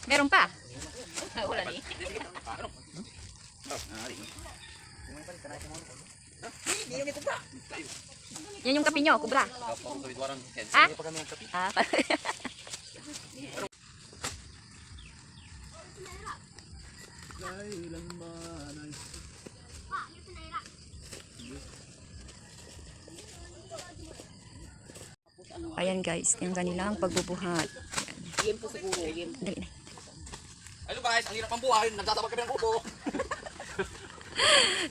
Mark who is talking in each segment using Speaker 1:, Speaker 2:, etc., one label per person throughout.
Speaker 1: Meron pa. Wala ni. Yan yung kape nyo, kubra. Ah? Ah, ayan guys, yung kanilang pagbubuhat.
Speaker 2: Game po siguro, game.
Speaker 1: Dali na.
Speaker 3: Hello guys, ang hirap ang buhay. Nagtatabag kami ng kuko.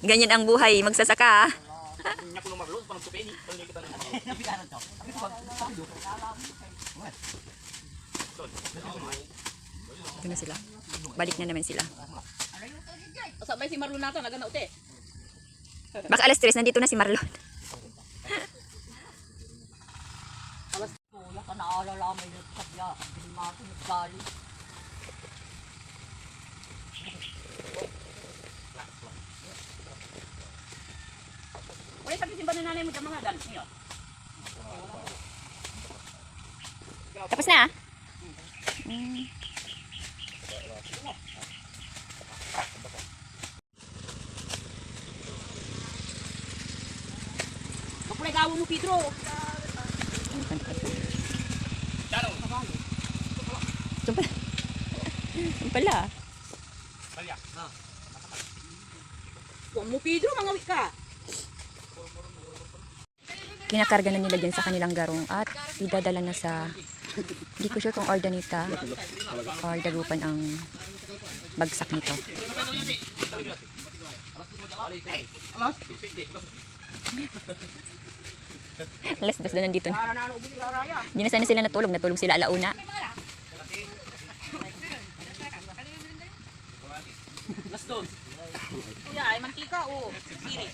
Speaker 1: Ganyan ang buhay, magsasaka.
Speaker 3: Niya ko lumarlos, parang supeni. Parang kita na.
Speaker 1: Ito na sila. Balik na naman sila.
Speaker 2: Sabay si Marlon nato, nagana ute.
Speaker 1: Baka alas 3, nandito na si Marlon.
Speaker 2: Alas wala ka naalala may sabya, hindi mako nagdali. Wala sabi simba na nanay mo sa mga dan. Niyo.
Speaker 1: Tapos na ah.
Speaker 2: Kapulay gawo mo Pedro.
Speaker 1: Ito pala. Ito pala.
Speaker 2: Huwag mo Pedro, mangawit ka.
Speaker 1: Kinakarga na nila dyan sa kanilang garong at idadala na sa, hindi ko sure kung Ordanita or Dagupan ang bagsak nito. Alas 2 na nandito na. Hindi na sana sila natulog sila alauna.
Speaker 2: Kuya, ay mantika o siri.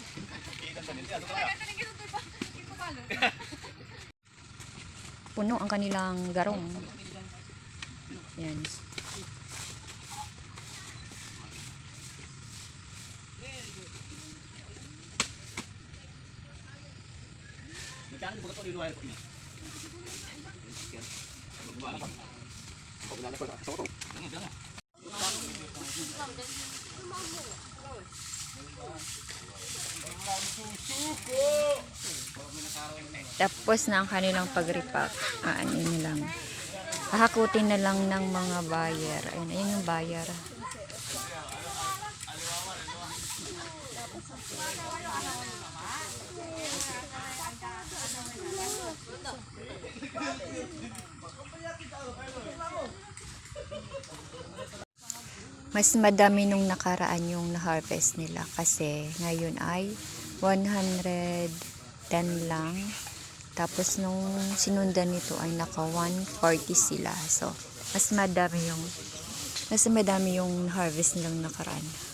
Speaker 1: Puno ang kanilang garong. Yan. Tapos na ang kanilang pag-repack. Ano nilang hahakutin na lang ng mga buyer. Ayun yung buyer. Mas madami nung nakaraan yung na-harvest nila kasi ngayon ay 110 lang. Tapos nung sinundan nito ay naka 140 sila. So, mas madami yung harvest nilang nakaraan.